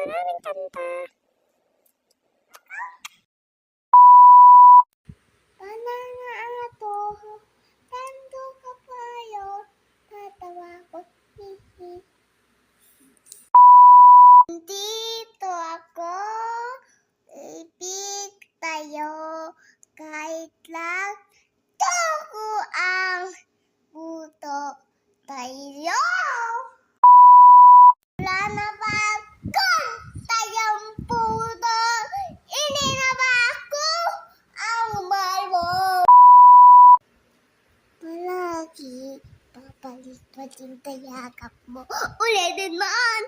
maraming kanta. Panangato, kanto ka payo, tatawa ko, hihi. Dito ako, ibig tayo, kahit lang tuko ang buto tayo. Wala na ba kung tayong puto, hindi na ba ako ang mahal mo? Palagi, papalit pa din tayakap mo, ulitin man,